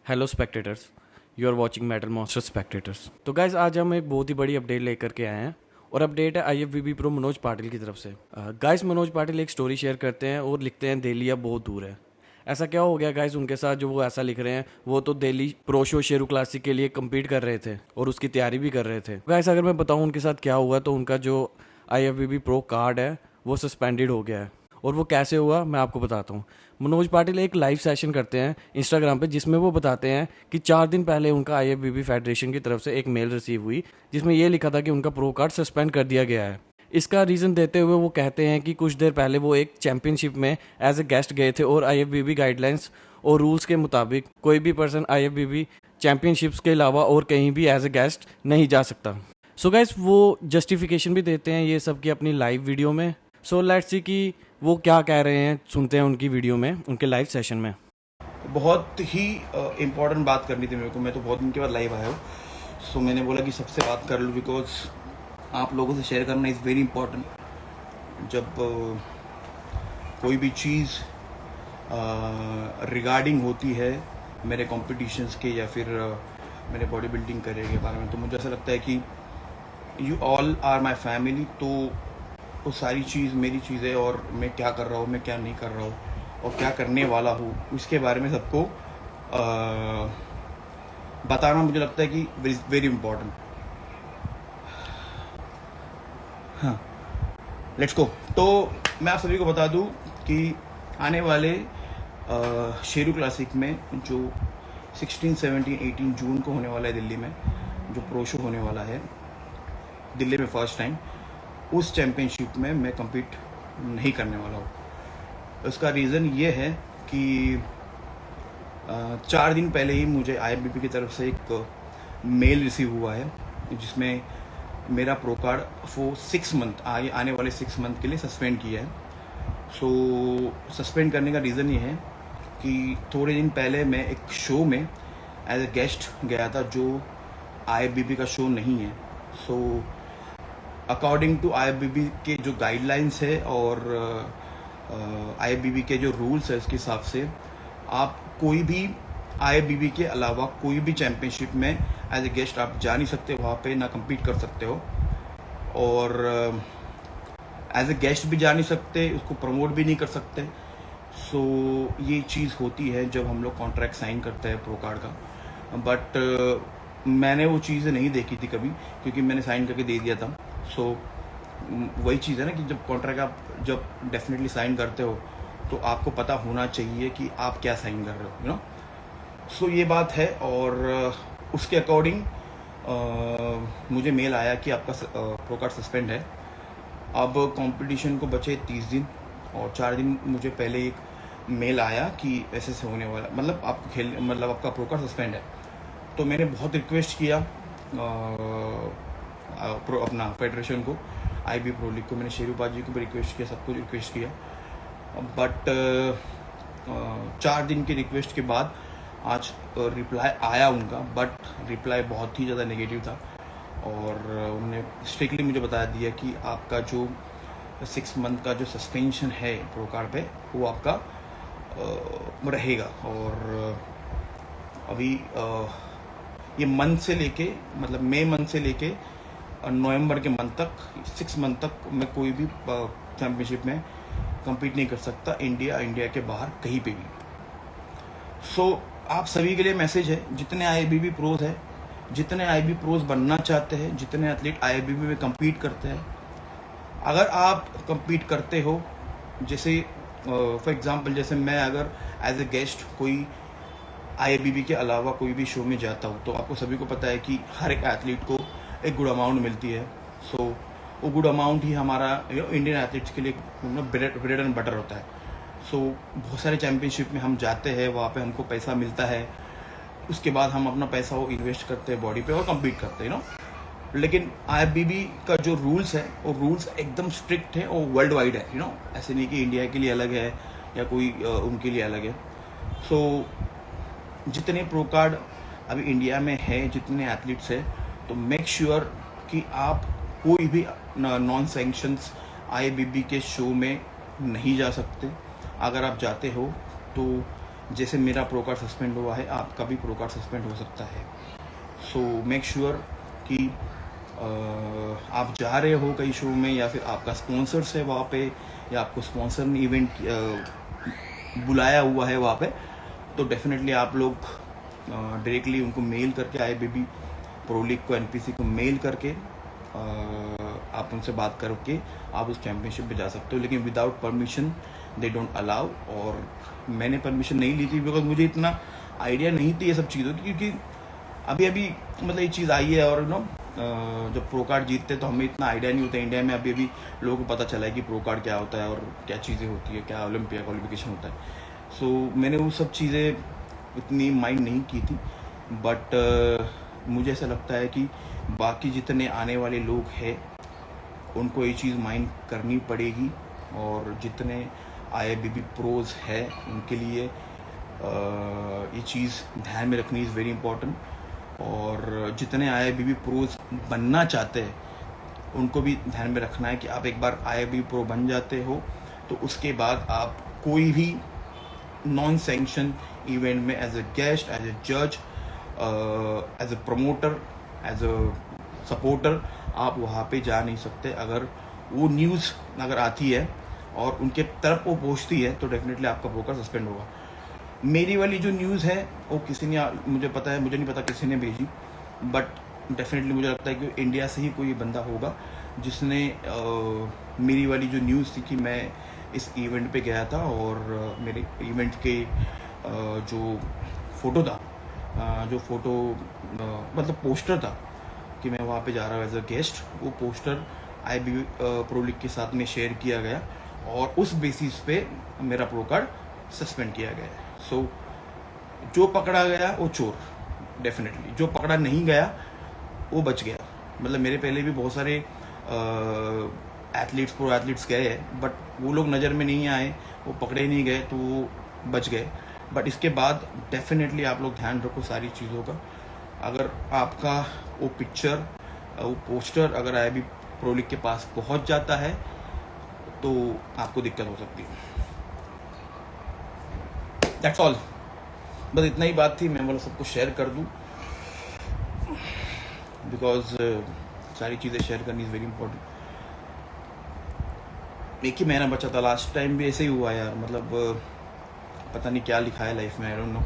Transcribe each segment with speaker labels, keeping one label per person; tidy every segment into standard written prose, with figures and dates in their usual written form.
Speaker 1: Hello spectators, you are watching metal monster spectators. तो guys आज हम एक बहुत ही बड़ी अपडेट लेकर के आए हैं और अपडेट है IFBB प्रो मनोज पाटिल की तरफ से। गाइज मनोज पाटिल एक स्टोरी शेयर करते हैं और लिखते हैं दिल्ली अब बहुत दूर है। ऐसा क्या हो गया गाइज उनके साथ जो वो ऐसा लिख रहे हैं? वो तो Delhi pro show Sheru classic के लिए कम्पीट कर रहे थे और उसकी तैयारी भी कर रहे थे। गाइज अगर मैं बताऊँ उनके साथ क्या हुआ, तो उनका जो IFBB प्रो कार्ड है वो सस्पेंडेड हो गया है। और वो कैसे हुआ मैं आपको बताता हूँ। मनोज पाटिल एक लाइव सेशन करते हैं इंस्टाग्राम पे, जिसमें वो बताते हैं कि 4 दिन पहले उनका IFBB फेडरेशन की तरफ से एक मेल रिसीव हुई जिसमें ये लिखा था कि उनका प्रो कार्ड सस्पेंड कर दिया गया है। इसका रीज़न देते हुए वो कहते हैं कि कुछ देर पहले वो एक चैंपियनशिप में एज ए गेस्ट गए थे और IFBB गाइडलाइंस और रूल्स के मुताबिक कोई भी पर्सन IFBB चैंपियनशिप्स के अलावा और कहीं भी एज ए गेस्ट नहीं जा सकता। सो गाइस वो जस्टिफिकेशन भी देते हैं ये सब की अपनी लाइव वीडियो में। सो लेट्स सी कि वो क्या कह रहे हैं, सुनते हैं उनकी वीडियो में, उनके लाइव सेशन में।
Speaker 2: बहुत ही इम्पोर्टेंट बात करनी थी मेरे को। मैं तो बहुत दिन के बाद लाइव आया हूँ, सो मैंने बोला कि सबसे बात कर लूँ, बिकॉज आप लोगों से शेयर करना इज़ वेरी इम्पोर्टेंट। जब कोई भी चीज़ रिगार्डिंग होती है मेरे कॉम्पिटिशन्स के या फिर मेरे बॉडी बिल्डिंग करियर के बारे में, तो मुझे ऐसा लगता है कि you all are my family. तो वो सारी चीज़ मेरी चीज़ है और मैं क्या कर रहा हूँ, मैं क्या नहीं कर रहा हूँ और क्या करने वाला हूँ, इसके बारे में सबको बताना मुझे लगता है कि वेरी इम्पोर्टेंट। हाँ, लेट्स गो। तो मैं आप सभी को बता दूँ कि आने वाले शेरू क्लासिक में जो 16, 17, 18 जून को होने वाला है दिल्ली में, जो प्रो शो होने वाला है दिल्ली में फर्स्ट टाइम, उस चैम्पियनशिप में मैं कम्पीट नहीं करने वाला हूँ। उसका रीज़न ये है कि 4 दिन पहले ही मुझे IFBB की तरफ से एक मेल रिसीव हुआ है जिसमें मेरा प्रो कार्ड वो 6 मंथ आने वाले 6 मंथ के लिए सस्पेंड किया है। सो सस्पेंड करने का रीज़न ये है कि थोड़े दिन पहले मैं एक शो में एज ए गेस्ट गया था जो IFBB का शो नहीं है। सो अकॉर्डिंग टू IFBB के जो गाइडलाइंस है और IFBB के जो रूल्स है उसके हिसाब से आप कोई भी IFBB के अलावा कोई भी चैम्पियनशिप में एज ए गेस्ट आप जा नहीं सकते, वहाँ पे ना कम्पीट कर सकते हो और एज ए गेस्ट भी जा नहीं सकते, उसको प्रमोट भी नहीं कर सकते। सो ये चीज़ होती है जब हम लोग कॉन्ट्रैक्ट साइन करते हैं प्रो कार्ड का। बट मैंने वो चीज़ें नहीं देखी थी कभी, क्योंकि मैंने साइन करके दे दिया था। सो वही चीज़ है ना कि जब कॉन्ट्रैक्ट आप जब डेफिनेटली साइन करते हो तो आपको पता होना चाहिए कि आप क्या साइन कर रहे हो, यू नो। सो ये बात है और उसके अकॉर्डिंग मुझे मेल आया कि आपका प्रो कार्ड सस्पेंड है। अब कंपटीशन को बचे 30 दिन और 4 दिन मुझे पहले एक मेल आया कि ऐसे से होने वाला, मतलब आपको मतलब आपका प्रो कार्ड सस्पेंड है। तो मैंने बहुत रिक्वेस्ट किया अपना फेडरेशन को, IB प्रो लीग को, मैंने शेरू बाजी को भी रिक्वेस्ट किया, सबको रिक्वेस्ट किया। बट 4 दिन की रिक्वेस्ट के बाद आज रिप्लाई आया उनका, बट रिप्लाई बहुत ही ज़्यादा नेगेटिव था और उन्होंने स्ट्रिक्टली मुझे बता दिया कि आपका जो 6 मंथ का जो सस्पेंशन है प्रो कार्ड पे वो आपका रहेगा। और अभी ये मंथ से लेके, मतलब मई मंथ से लेके नवंबर के मंथ तक, 6 मंथ तक मैं कोई भी चैम्पियनशिप में कम्पीट नहीं कर सकता, इंडिया के बाहर कहीं पे भी। सो आप सभी के लिए मैसेज है, जितने IFBB प्रोज है, जितने IFBB प्रोज बनना चाहते हैं, जितने एथलीट IFBB में कम्पीट करते हैं, अगर आप कम्पीट करते हो, जैसे फॉर एग्जांपल जैसे मैं अगर एज ए गेस्ट कोई IFBB के अलावा कोई भी शो में जाता हूँ, तो आपको सभी को पता है कि हर एक एथलीट को एक गुड अमाउंट मिलती है। सो वो गुड अमाउंट ही हमारा इंडियन एथलीट्स के लिए ब्रेड एंड बटर होता है। सो बहुत सारे चैम्पियनशिप में हम जाते हैं, वहाँ पे हमको पैसा मिलता है, उसके बाद हम अपना पैसा वो इन्वेस्ट करते हैं बॉडी पे और कम्पीट करते हैं, लेकिन IFBB का जो रूल्स है वो रूल्स एकदम स्ट्रिक्ट है और वर्ल्ड वाइड है, ऐसे नहीं कि इंडिया के लिए अलग है या कोई उनके लिए अलग है। सो जितने प्रो कार्ड अभी इंडिया में है, जितने एथलीट्स है, तो मेक श्योर कि आप कोई भी नॉन सैंक्शंस IFBB के शो में नहीं जा सकते। अगर आप जाते हो तो जैसे मेरा प्रो कार्ड सस्पेंड हुआ है, आपका भी प्रो कार्ड सस्पेंड हो सकता है। सो मेक श्योर कि आप जा रहे हो कई शो में, या फिर आपका स्पॉन्सर्स है वहाँ पे, या आपको स्पॉन्सर ने इवेंट बुलाया हुआ है वहाँ पे, तो डेफिनेटली आप लोग डायरेक्टली उनको मेल करके, IFBB प्रो लीग को, NPC को मेल करके आप उनसे बात करके आप उस चैम्पियनशिप पे जा सकते हो। लेकिन without permission they don't allow. और मैंने परमिशन नहीं ली थी बिकॉज मुझे इतना आइडिया नहीं थी ये सब चीज़ों की, क्योंकि अभी अभी मतलब ये चीज़ आई है। और जब प्रो कार्ड जीतते तो हमें इतना आइडिया नहीं होता इंडिया में। अभी अभी लोगों को पता चला है कि प्रो कार्ड क्या होता है और क्या चीज़ें होती है, क्या ओलंपिया क्वालिफिकेशन होता है। सो मैंने वो सब चीज़ें इतनी माइंड नहीं की थी। बट मुझे ऐसा लगता है कि बाकी जितने आने वाले लोग हैं उनको ये चीज़ माइंड करनी पड़ेगी। और जितने IFBB प्रोज है उनके लिए ये चीज़ ध्यान में रखनी इज़ वेरी इंपॉर्टेंट। और जितने IFBB प्रोज बनना चाहते हैं उनको भी ध्यान में रखना है कि आप एक बार IFBB प्रो बन जाते हो तो उसके बाद आप कोई भी नॉन सैंक्शन इवेंट में as a guest, as a जज, as a promoter, as a supporter आप वहाँ पे जा नहीं सकते। अगर वो न्यूज़ अगर आती है और उनके तरफ वो पहुँचती है तो डेफिनेटली आपका प्रो कार्ड सस्पेंड होगा। मेरी वाली जो न्यूज़ है वो किसी ने, मुझे पता है, मुझे नहीं पता किसी ने भेजी, बट डेफिनेटली मुझे लगता है कि इंडिया से ही कोई बंदा होगा जिसने मेरी वाली जो न्यूज़ थी कि मैं इस इवेंट पे गया था और मेरे इवेंट के जो फोटो था, जो फोटो मतलब पोस्टर था कि मैं वहाँ पे जा रहा हूँ एज अ गेस्ट, वो पोस्टर IFBB प्रो लीग के साथ में शेयर किया गया और उस बेसिस पे मेरा प्रो कार्ड सस्पेंड किया गया है। सो जो पकड़ा गया वो चोर, डेफिनेटली जो पकड़ा नहीं गया वो बच गया। मतलब मेरे पहले भी बहुत सारे एथलीट्स, प्रो एथलीट्स गए हैं, बट वो लोग नज़र में नहीं आए, वो पकड़े नहीं गए तो वो बच गए। बट इसके बाद डेफिनेटली आप लोग ध्यान रखो सारी चीज़ों का। अगर आपका वो पिक्चर, वो पोस्टर अगर IFBB प्रो लीग के पास पहुंच जाता है तो आपको दिक्कत हो सकती है। दैट्स ऑल, बस इतना ही बात थी, मैं बोला सबको शेयर कर दूं बिकॉज सारी चीज़ें शेयर करनी इज़ वेरी इंपॉर्टेंट। एक ही महीना बचा था, लास्ट टाइम भी ऐसे ही हुआ यार। मतलब पता नहीं क्या लिखा है लाइफ में, I don't know,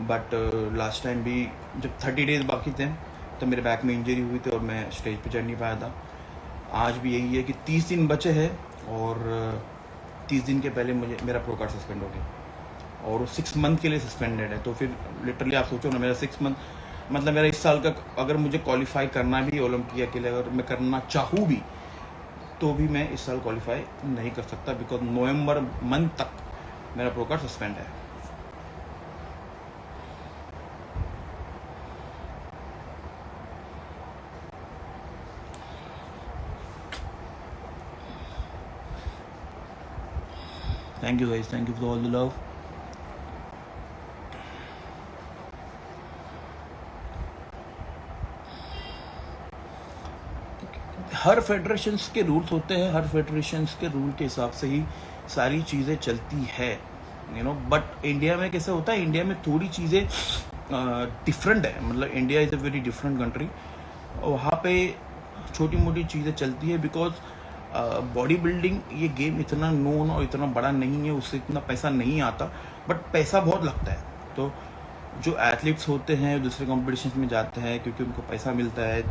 Speaker 2: but last time भी जब 30 डेज बाकी थे तो मेरे बैक में इंजरी हुई थी और मैं स्टेज पे चढ़ नहीं पाया था। आज भी यही है कि 30 दिन बचे हैं और 30 दिन के पहले मेरा प्रो कार्ड सस्पेंड हो गया और वो 6 मंथ के लिए सस्पेंडेड है। तो फिर लिटरली आप सोचो ना, मेरा 6 मंथ मतलब मेरा इस साल का अगर मुझे क्वालिफाई करना भी ओलंपिया के लिए, अगर मैं करना चाहूँ भी तो भी मैं इस साल क्वालिफाई नहीं कर सकता बिकॉज नवंबर मंथ तक मेरा प्रो कार्ड सस्पेंड है। Thank you guys, thank you for all the love. Her federations के रूल्स होते हैं, हर फेडरेशंस के रूल के हिसाब से ही सारी चीज़ें चलती है, यू नो। बट इंडिया में कैसे होता है, इंडिया में थोड़ी चीज़ें डिफरेंट है। मतलब India is a very different country. वहाँ पे छोटी मोटी चीज़ें चलती है बिकॉज बॉडी बिल्डिंग ये गेम इतना नोन और इतना बड़ा नहीं है, उससे इतना पैसा नहीं आता, बट पैसा बहुत लगता है। तो जो एथलीट्स होते हैं दूसरे कॉम्पिटिशन में जाते हैं क्योंकि उनको पैसा मिलता है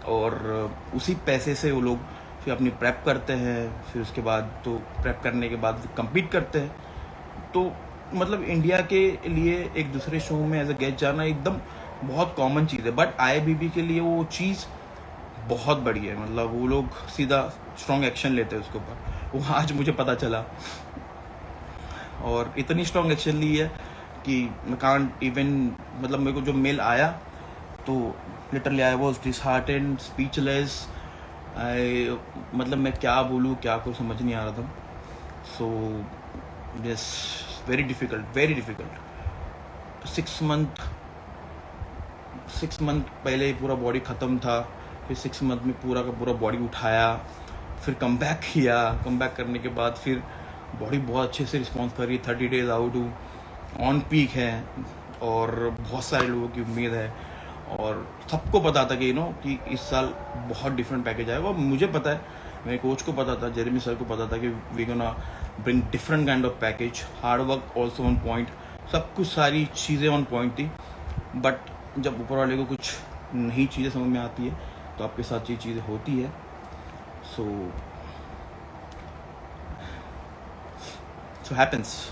Speaker 2: और उसी पैसे से वो लोग फिर अपनी प्रेप करते हैं, फिर उसके बाद तो प्रेप करने के बाद कम्पीट करते हैं। तो मतलब इंडिया के लिए एक दूसरे शो में एज अ गेस्ट जाना एकदम बहुत कॉमन चीज़ है, बट IFBB के लिए वो चीज़ बहुत बड़ी है। मतलब वो लोग सीधा स्ट्रॉन्ग एक्शन लेते हैं उसके ऊपर, वो आज मुझे पता चला। और इतनी स्ट्रॉन्ग एक्शन ली है कि मैं कांट इवन, मतलब मेरे को जो मेल आया तो literally I was disheartened, speechless. मतलब मैं क्या बोलूँ क्या करूँ समझ नहीं आ रहा था। So yes, very difficult, very difficult. 6 month पहले पूरा बॉडी ख़त्म था, फिर 6 मंथ में पूरा का पूरा बॉडी उठाया, फिर कम बैक किया। कम बैक करने के बाद फिर बॉडी बहुत अच्छे से रिस्पॉन्स कर रही है। 30 डेज आउट हूँ, ऑन पीक है और बहुत सारे लोगों की उम्मीद है और सबको पता था कि कि इस साल बहुत डिफरेंट पैकेज आएगा और मुझे पता है, मेरे कोच को पता था, जेरेमी सर को पता था कि we gonna bring different kind of package, hard work also on point, सब कुछ सारी चीज़ें ऑन पॉइंट थी। बट जब ऊपर वाले को कुछ नई चीज़ें समझ में आती है तो आपके साथ ये चीज़ें होती है। सो हैपेंस।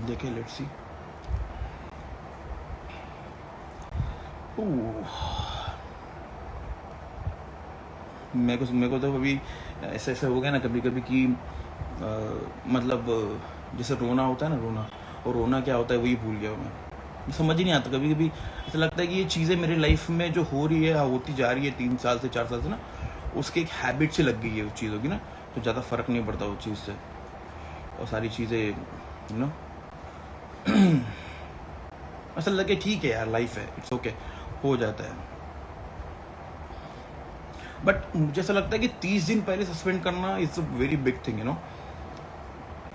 Speaker 2: देखे, लेट्स सी। मेरे को तो कभी ऐसा ऐसा हो गया ना कभी कभी कि मतलब जैसे रोना होता है ना, रोना, और रोना क्या होता है वही भूल गया हूँ मैं। समझ ही नहीं आता, कभी कभी ऐसा लगता है कि ये चीज़ें मेरे लाइफ में जो हो रही है, होती जा रही है 3 साल से 4 साल से ना, उसकी एक हैबिट से लग गई है उस चीज़ों की ना, तो ज़्यादा फर्क नहीं पड़ता उस चीज़ से, और सारी चीज़ें ऐसा लगे ठीक है यार, लाइफ है, इट्स ओके, हो जाता है। बट मुझे ऐसा लगता है कि 30 दिन पहले सस्पेंड करना is a very big thing.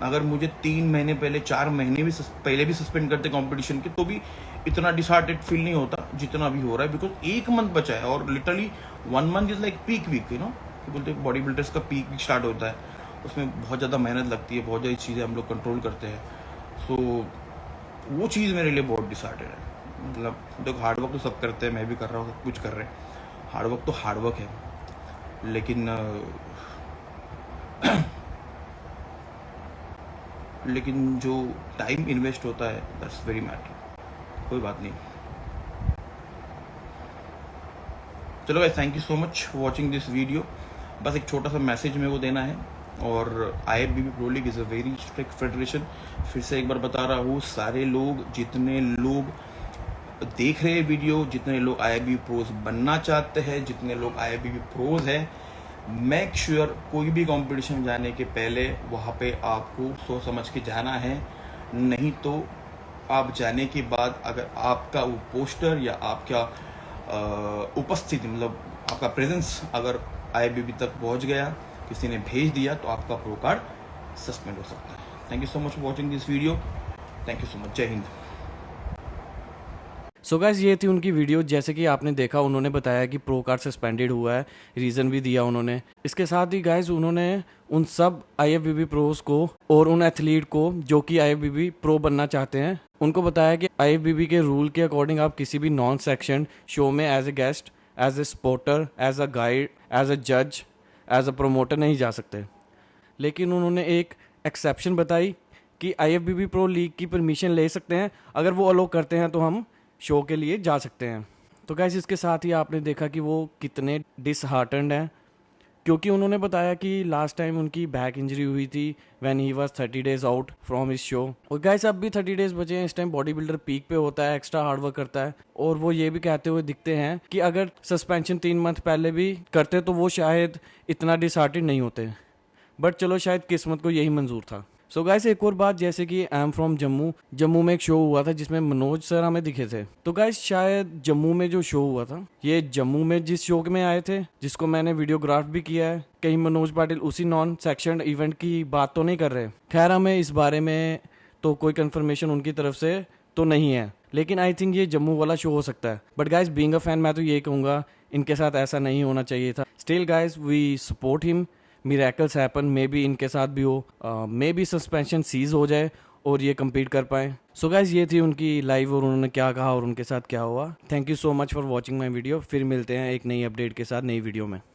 Speaker 2: अगर मुझे 3 महीने पहले, 4 महीने भी पहले भी सस्पेंड करते कंपटीशन के, तो भी इतना डिसहार्टेड फील नहीं होता जितना अभी हो रहा है, बिकॉज 1 मंथ बचा है और literally 1 month is like peak week. बोलते हैं बॉडी बिल्डर्स का पीक वीक स्टार्ट होता है, उसमें बहुत ज़्यादा मेहनत लगती है, बहुत ज़्यादा चीज़ें हम लोग कंट्रोल करते हैं। सो वो चीज़ मेरे लिए बहुत डिसहार्टेड है। मतलब देखो, हार्डवर्क तो सब करते हैं, मैं भी कर रहा हूँ, सब कुछ कर रहे हैं, हार्डवर्क तो हार्डवर्क है, लेकिन लेकिन जो टाइम इन्वेस्ट होता है दैट्स वेरी मैटर। कोई बात नहीं, चलो भाई, thank you so much for watching this video. बस एक छोटा सा मैसेज मेरे को देना है, और IFBB pro league is a very strict federation. फिर से एक बार बता रहा हूँ, सारे लोग, जितने लोग देख रहे हैं वीडियो, जितने लोग IFBB प्रोज बनना चाहते हैं, जितने लोग IFBB प्रोज हैं, मेक श्योर कोई भी कंपटीशन जाने के पहले वहाँ पे आपको सोच समझ के जाना है। नहीं तो आप जाने के बाद अगर आपका वो पोस्टर या आपका उपस्थिति, मतलब आपका प्रेजेंस अगर IFBB तक पहुँच गया, किसी ने भेज दिया, तो आपका प्रो कार्ड सस्पेंड हो सकता है। Thank you so much for watching this video. Thank you so much. जय हिंद।
Speaker 1: सो गाइस, ये थी उनकी वीडियो। जैसे कि आपने देखा, उन्होंने बताया कि प्रो कार्ड सस्पेंडेड हुआ है, रीज़न भी दिया उन्होंने। इसके साथ ही गाइस, उन्होंने उन सब IFBB प्रोज को और उन एथलीट को जो कि IFBB प्रो बनना चाहते हैं, उनको बताया कि IFBB के रूल के अकॉर्डिंग आप किसी भी नॉन सेक्शन शो में as a guest, as a supporter, as a guide, as a जज, एज अ प्रोमोटर नहीं जा सकते। लेकिन उन्होंने एक एक्सेप्शन बताई कि IFBB प्रो लीग की परमिशन ले सकते हैं, अगर वो अलो करते हैं तो हम शो के लिए जा सकते हैं। तो गाइस, इसके साथ ही आपने देखा कि वो कितने डिसहार्टन्ड हैं, क्योंकि उन्होंने बताया कि लास्ट टाइम उनकी बैक इंजरी हुई थी when he was 30 days out from his show. और गाइस, अब भी 30 डेज बचे हैं। इस टाइम बॉडी बिल्डर पीक पे होता है, एक्स्ट्रा हार्डवर्क करता है, और वो ये भी कहते हुए दिखते हैं कि अगर सस्पेंशन 3 मंथ पहले भी करते तो वो शायद इतना डिसहार्टेड नहीं होते। बट चलो, शायद किस्मत को यही मंजूर था। सो गाइस, एक और बात, जैसे कि आई एम फ्रॉम जम्मू में एक शो हुआ था जिसमें मनोज सर हमें दिखे थे। तो गाइस, शायद जम्मू में जो शो हुआ था, ये जम्मू में जिस शो में आए थे, जिसको मैंने वीडियोग्राफ भी किया है, कहीं मनोज पाटिल उसी नॉन सेक्शन इवेंट की बात तो नहीं कर रहे। खैर, हमें इस बारे में तो कोई कंफर्मेशन उनकी तरफ से तो नहीं है, लेकिन आई थिंक ये जम्मू वाला शो हो सकता है। But guys, being a fan, मैं तो ये कहूँगा इनके साथ ऐसा नहीं होना चाहिए था। Still guys, we support him, miracles happen, maybe इनके साथ भी हो, मे बी सस्पेंशन सीज हो जाए और ये compete कर पाए। सो गाइस, ये थी उनकी लाइव और उन्होंने क्या कहा और उनके साथ क्या हुआ। Thank you so much for watching my video. फिर मिलते हैं एक नई अपडेट के साथ नई वीडियो में।